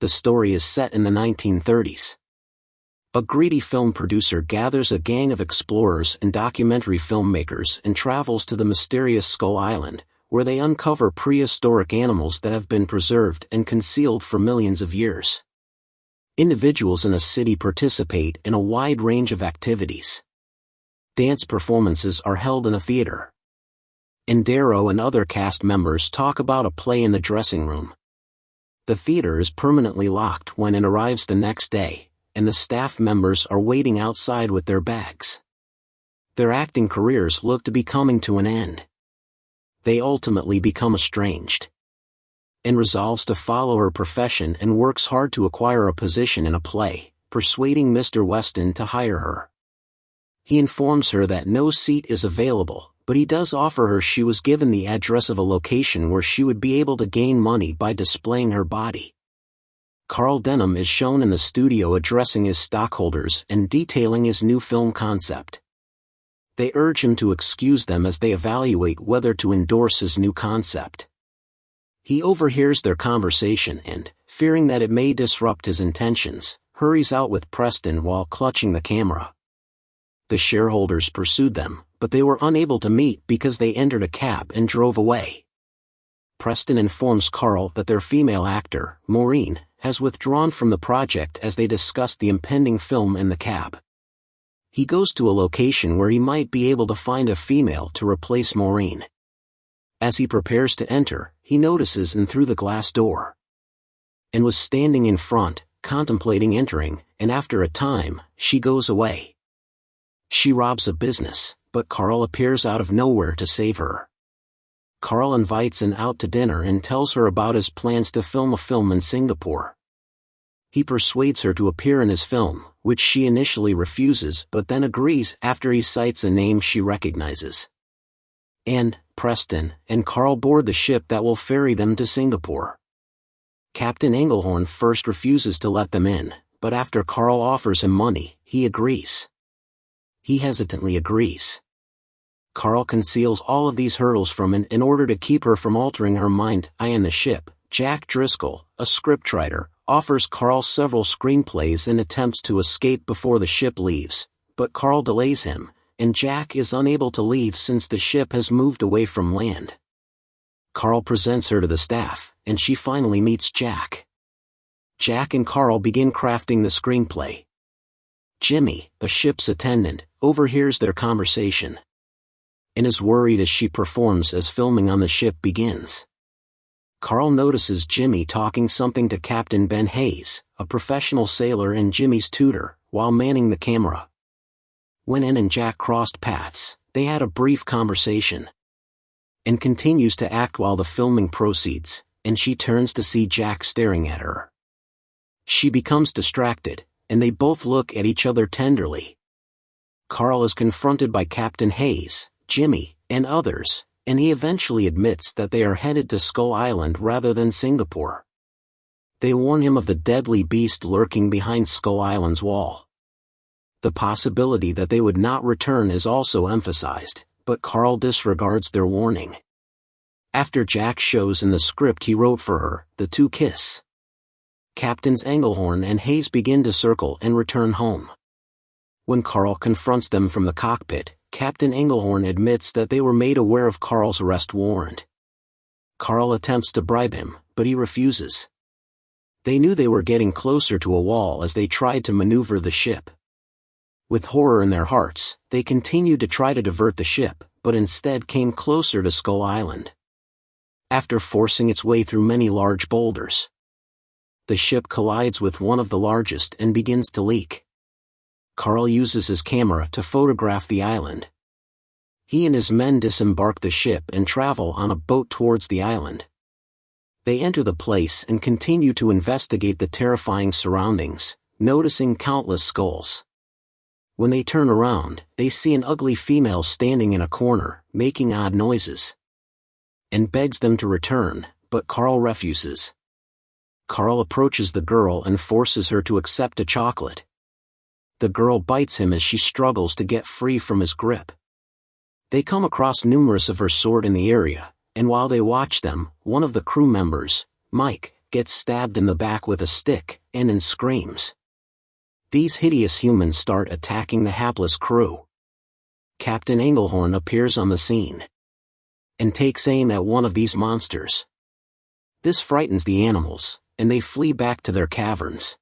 The story is set in the 1930s. A greedy film producer gathers a gang of explorers and documentary filmmakers and travels to the mysterious Skull Island, where they uncover prehistoric animals that have been preserved and concealed for millions of years. Individuals in a city participate in a wide range of activities. Dance performances are held in a theater. Darrow and other cast members talk about a play in the dressing room. The theater is permanently locked when it arrives the next day, and the staff members are waiting outside with their bags. Their acting careers look to be coming to an end. They ultimately become estranged. Anne resolves to follow her profession and works hard to acquire a position in a play, persuading Mr. Weston to hire her. He informs her that no seat is available, but he does offer her she was given the address of a location where she would be able to gain money by displaying her body. Carl Denham is shown in the studio addressing his stockholders and detailing his new film concept. They urge him to excuse them as they evaluate whether to endorse his new concept. He overhears their conversation and, fearing that it may disrupt his intentions, hurries out with Preston while clutching the camera. The shareholders pursued them, but they were unable to meet because they entered a cab and drove away. Preston informs Carl that their female actor, Maureen, has withdrawn from the project as they discuss the impending film in the cab. He goes to a location where he might be able to find a female to replace Maureen. As he prepares to enter, he notices Anne through the glass door. Anne was standing in front, contemplating entering, and after a time, she goes away. She robs a business, but Carl appears out of nowhere to save her. Carl invites Anne out to dinner and tells her about his plans to film a film in Singapore. He persuades her to appear in his film, which she initially refuses but then agrees after he cites a name she recognizes. Anne, Preston, and Carl board the ship that will ferry them to Singapore. Captain Engelhorn first refuses to let them in, but after Carl offers him money, he agrees. He hesitantly agrees. Carl conceals all of these hurdles from Anne in order to keep her from altering her mind. On the ship, Jack Driscoll, a scriptwriter, offers Carl several screenplays and attempts to escape before the ship leaves, but Carl delays him, and Jack is unable to leave since the ship has moved away from land. Carl presents her to the staff, and she finally meets Jack. Jack and Carl begin crafting the screenplay. Jimmy, a ship's attendant, overhears their conversation. Anne is worried as she performs as filming on the ship begins. Carl notices Jimmy talking something to Captain Ben Hayes, a professional sailor and Jimmy's tutor, while manning the camera. When Anne and Jack crossed paths, they had a brief conversation. Anne continues to act while the filming proceeds, and she turns to see Jack staring at her. She becomes distracted, and they both look at each other tenderly. Carl is confronted by Captain Hayes, Jimmy, and others, and he eventually admits that they are headed to Skull Island rather than Singapore. They warn him of the deadly beast lurking behind Skull Island's wall. The possibility that they would not return is also emphasized, but Carl disregards their warning. After Jack shows in the script he wrote for her, the two kiss. Captains Engelhorn and Hayes begin to circle and return home. When Carl confronts them from the cockpit, Captain Engelhorn admits that they were made aware of Carl's arrest warrant. Carl attempts to bribe him, but he refuses. They knew they were getting closer to a wall as they tried to maneuver the ship. With horror in their hearts, they continued to try to divert the ship, but instead came closer to Skull Island. After forcing its way through many large boulders, the ship collides with one of the largest and begins to leak. Carl uses his camera to photograph the island. He and his men disembark the ship and travel on a boat towards the island. They enter the place and continue to investigate the terrifying surroundings, noticing countless skulls. When they turn around, they see an ugly female standing in a corner, making odd noises. And begs them to return, but Carl refuses. Carl approaches the girl and forces her to accept a chocolate. The girl bites him as she struggles to get free from his grip. They come across numerous of her sort in the area, and while they watch them, one of the crew members, Mike, gets stabbed in the back with a stick, and then screams. These hideous humans start attacking the hapless crew. Captain Engelhorn appears on the scene and takes aim at one of these monsters. This frightens the animals, and they flee back to their caverns.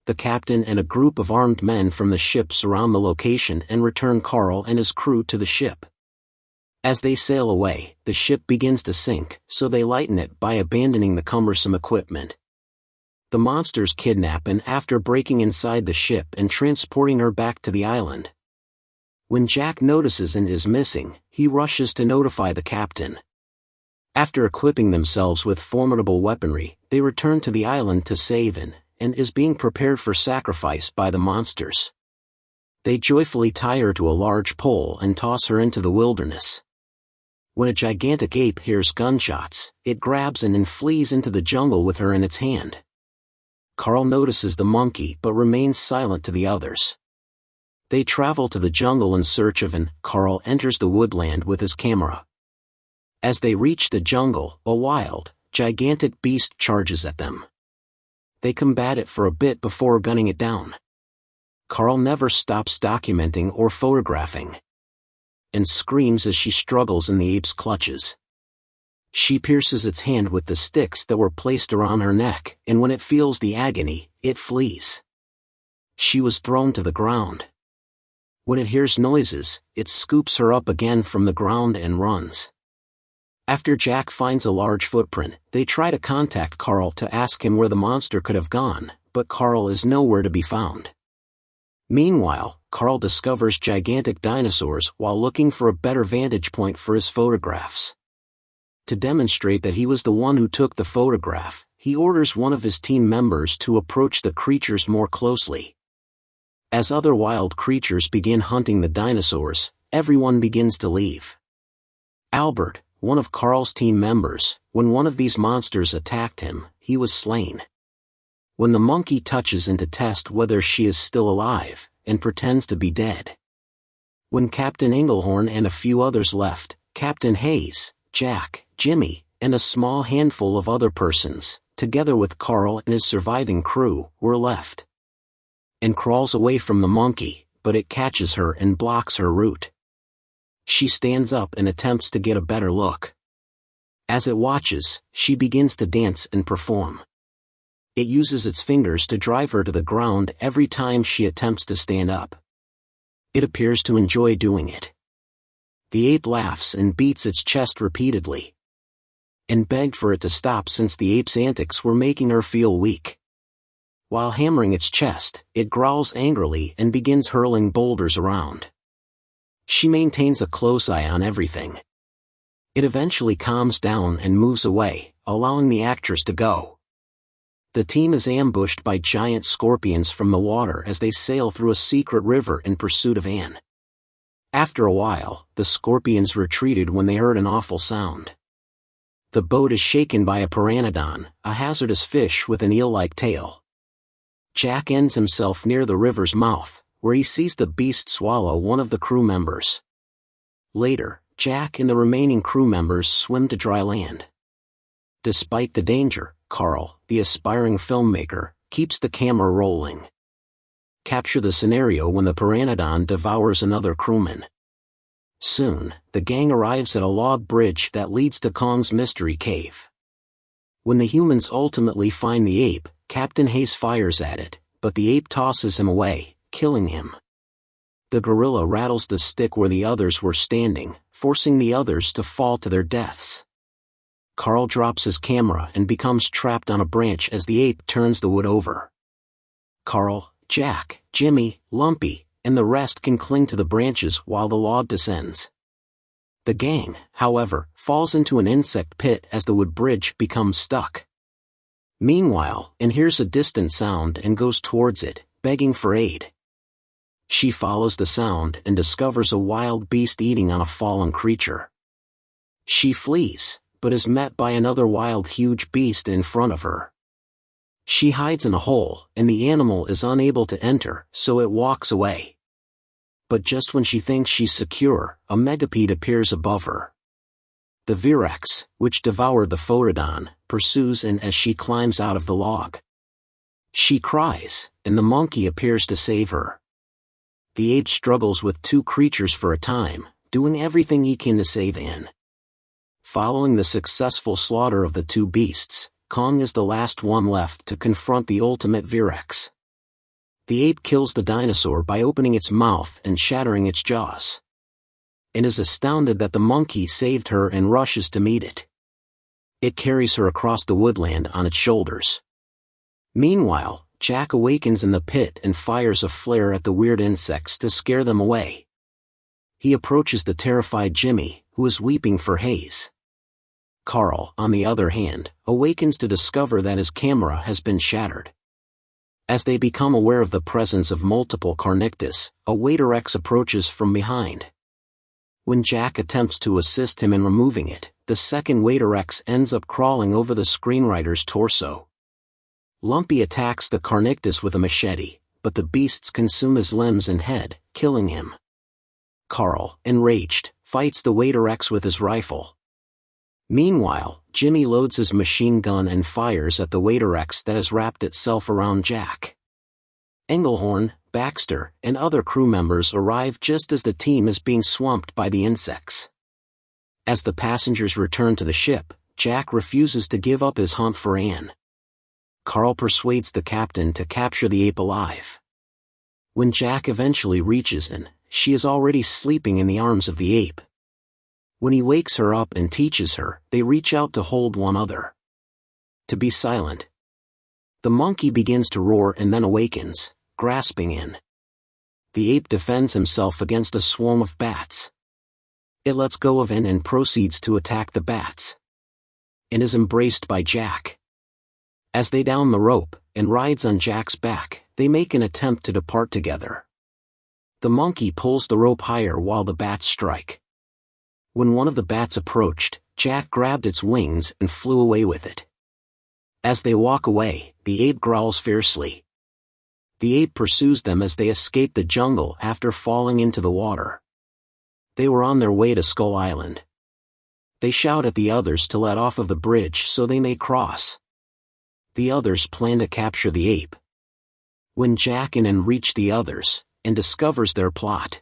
The captain and a group of armed men from the ship surround the location and return Carl and his crew to the ship. As they sail away, the ship begins to sink, so they lighten it by abandoning the cumbersome equipment. The monsters kidnap Anne after breaking inside the ship and transporting her back to the island. When Jack notices Anne is missing, he rushes to notify the captain. After equipping themselves with formidable weaponry, they return to the island to save Anne, and is being prepared for sacrifice by the monsters. They joyfully tie her to a large pole and toss her into the wilderness. When a gigantic ape hears gunshots, it grabs Anne and flees into the jungle with her in its hand. Carl notices the monkey but remains silent to the others. They travel to the jungle in search of Anne. Carl enters the woodland with his camera. As they reach the jungle, a wild, gigantic beast charges at them. They combat it for a bit before gunning it down. Carl never stops documenting or photographing. Anne screams as she struggles in the ape's clutches. She pierces its hand with the sticks that were placed around her neck, and when it feels the agony, it flees. She was thrown to the ground. When it hears noises, it scoops her up again from the ground and runs. After Jack finds a large footprint, they try to contact Carl to ask him where the monster could have gone, but Carl is nowhere to be found. Meanwhile, Carl discovers gigantic dinosaurs while looking for a better vantage point for his photographs. To demonstrate that he was the one who took the photograph, he orders one of his team members to approach the creatures more closely. As other wild creatures begin hunting the dinosaurs, everyone begins to leave. Albert, one of Carl's team members, when one of these monsters attacked him, he was slain. When the monkey touches Anne to test whether she is still alive, and pretends to be dead. When Captain Engelhorn and a few others left, Captain Hayes, Jack, Jimmy, and a small handful of other persons, together with Carl and his surviving crew, were left. Anne crawls away from the monkey, but it catches her and blocks her route. She stands up and attempts to get a better look. As it watches, she begins to dance and perform. It uses its fingers to drive her to the ground every time she attempts to stand up. It appears to enjoy doing it. The ape laughs and beats its chest repeatedly. Anne begged for it to stop since the ape's antics were making her feel weak. While hammering its chest, it growls angrily and begins hurling boulders around. She maintains a close eye on everything. It eventually calms down and moves away, allowing the actress to go. The team is ambushed by giant scorpions from the water as they sail through a secret river in pursuit of Anne. After a while, the scorpions retreated when they heard an awful sound. The boat is shaken by a pteranodon, a hazardous fish with an eel-like tail. Jack ends himself near the river's mouth, where he sees the beast swallow one of the crew members. Later, Jack and the remaining crew members swim to dry land. Despite the danger, Carl, the aspiring filmmaker, keeps the camera rolling. Capture the scenario when the pteranodon devours another crewman. Soon, the gang arrives at a log bridge that leads to Kong's mystery cave. When the humans ultimately find the ape, Captain Hayes fires at it, but the ape tosses him away, killing him. The gorilla rattles the stick where the others were standing, forcing the others to fall to their deaths. Carl drops his camera and becomes trapped on a branch as the ape turns the wood over. Carl, Jack, Jimmy, Lumpy, and the rest can cling to the branches while the log descends. The gang, however, falls into an insect pit as the wood bridge becomes stuck. Meanwhile, Anne hears a distant sound and goes towards it, begging for aid. She follows the sound and discovers a wild beast eating on a fallen creature. She flees, but is met by another wild huge beast in front of her. She hides in a hole, and the animal is unable to enter, so it walks away. But just when she thinks she's secure, a megapede appears above her. The Virex, which devoured the Phorodon, pursues Anne as she climbs out of the log. She cries, and the monkey appears to save her. The ape struggles with two creatures for a time, doing everything he can to save Anne. Following the successful slaughter of the two beasts, Kong is the last one left to confront the ultimate Virex. The ape kills the dinosaur by opening its mouth and shattering its jaws. And is astounded that the monkey saved her and rushes to meet it. It carries her across the woodland on its shoulders. Meanwhile, Jack awakens in the pit and fires a flare at the weird insects to scare them away. He approaches the terrified Jimmy, who is weeping for Hayes. Carl, on the other hand, awakens to discover that his camera has been shattered. As they become aware of the presence of multiple Carnictus, a Waiterex approaches from behind. When Jack attempts to assist him in removing it, the second Waiterex ends up crawling over the screenwriter's torso. Lumpy attacks the Carnictus with a machete, but the beasts consume his limbs and head, killing him. Carl, enraged, fights the Waiterex with his rifle. Meanwhile, Jimmy loads his machine gun and fires at the Waiterex that has wrapped itself around Jack. Engelhorn, Baxter, and other crew members arrive just as the team is being swamped by the insects. As the passengers return to the ship, Jack refuses to give up his hunt for Anne. Carl persuades the captain to capture the ape alive. When Jack eventually reaches Anne, she is already sleeping in the arms of the ape. When he wakes her up and teaches her, they reach out to hold one another. To be silent. The monkey begins to roar and then awakens, grasping Anne. The ape defends himself against a swarm of bats. It lets go of Anne and proceeds to attack the bats. Anne is embraced by Jack. As they down the rope, and rides on Jack's back, they make an attempt to depart together. The monkey pulls the rope higher while the bats strike. When one of the bats approached, Jack grabbed its wings and flew away with it. As they walk away, the ape growls fiercely. The ape pursues them as they escape the jungle after falling into the water. They were on their way to Skull Island. They shout at the others to let off of the bridge so they may cross. The others plan to capture the ape. When Jack and Anne reach the others, and discovers their plot.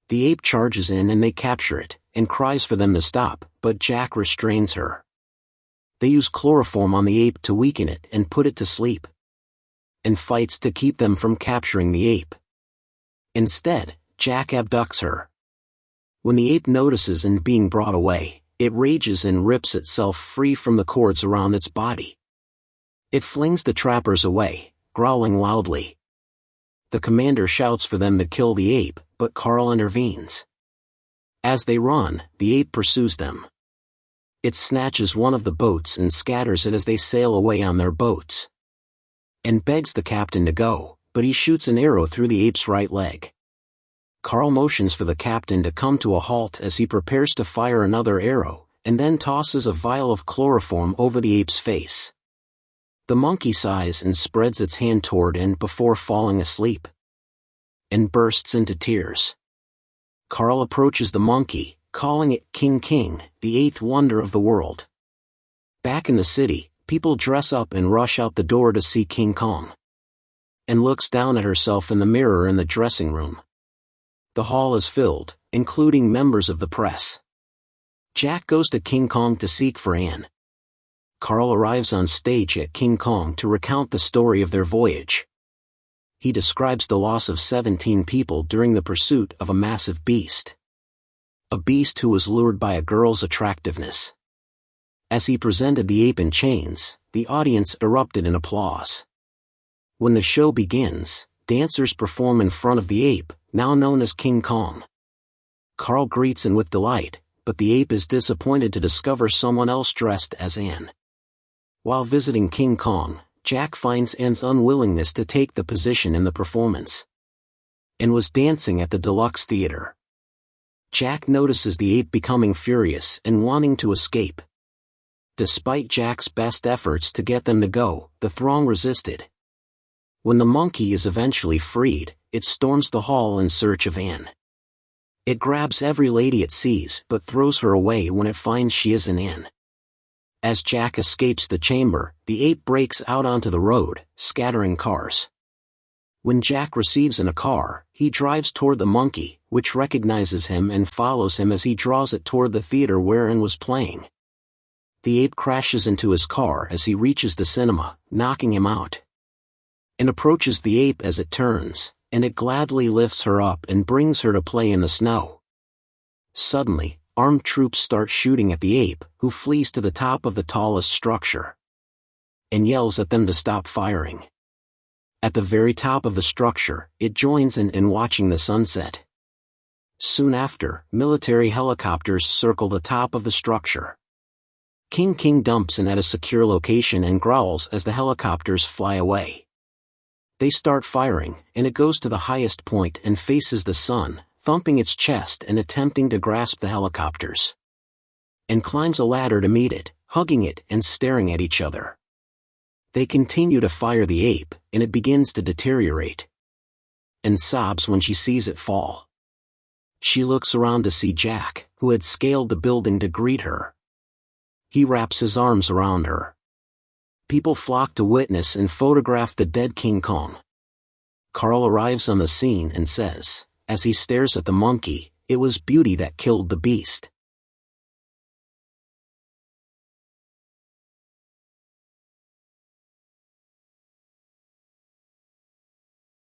The ape charges in and they capture it, and cries for them to stop, but Jack restrains her. They use chloroform on the ape to weaken it and put it to sleep. And fights to keep them from capturing the ape. Instead, Jack abducts her. When the ape notices Anne being brought away, it rages and rips itself free from the cords around its body. It flings the trappers away, growling loudly. The commander shouts for them to kill the ape, but Carl intervenes. As they run, the ape pursues them. It snatches one of the boats and scatters it as they sail away on their boats. And begs the captain to go, but he shoots an arrow through the ape's right leg. Carl motions for the captain to come to a halt as he prepares to fire another arrow, and then tosses a vial of chloroform over the ape's face. The monkey sighs and spreads its hand toward Anne before falling asleep. And bursts into tears. Carl approaches the monkey, calling it King King, the eighth wonder of the world. Back in the city, people dress up and rush out the door to see King Kong. Anne looks down at herself in the mirror in the dressing room. The hall is filled, including members of the press. Jack goes to King Kong to seek for Anne. Carl arrives on stage at King Kong to recount the story of their voyage. He describes the loss of 17 people during the pursuit of a massive beast. A beast who was lured by a girl's attractiveness. As he presented the ape in chains, the audience erupted in applause. When the show begins, dancers perform in front of the ape, now known as King Kong. Carl greets Anne with delight, but the ape is disappointed to discover someone else dressed as Anne. While visiting King Kong, Jack finds Anne's unwillingness to take the position in the performance. Anne was dancing at the Deluxe Theater. Jack notices the ape becoming furious and wanting to escape. Despite Jack's best efforts to get them to go, the throng resisted. When the monkey is eventually freed, it storms the hall in search of Anne. It grabs every lady it sees but throws her away when it finds she isn't in. As Jack escapes the chamber, the ape breaks out onto the road, scattering cars. When Jack receives in a car, he drives toward the monkey, which recognizes him and follows him as he draws it toward the theater wherein was playing. The ape crashes into his car as he reaches the cinema, knocking him out. And approaches the ape as it turns, and it gladly lifts her up and brings her to play in the snow. Suddenly, armed troops start shooting at the ape, who flees to the top of the tallest structure and yells at them to stop firing. At the very top of the structure, it joins in watching the sunset. Soon after, military helicopters circle the top of the structure. King dumps in at a secure location and growls as the helicopters fly away. They start firing, and it goes to the highest point and faces the sun, thumping its chest and attempting to grasp the helicopters. And climbs a ladder to meet it, hugging it and staring at each other. They continue to fire the ape, and it begins to deteriorate. And sobs when she sees it fall. She looks around to see Jack, who had scaled the building to greet her. He wraps his arms around her. People flock to witness and photograph the dead King Kong. Carl arrives on the scene and says, as he stares at the monkey, "It was beauty that killed the beast."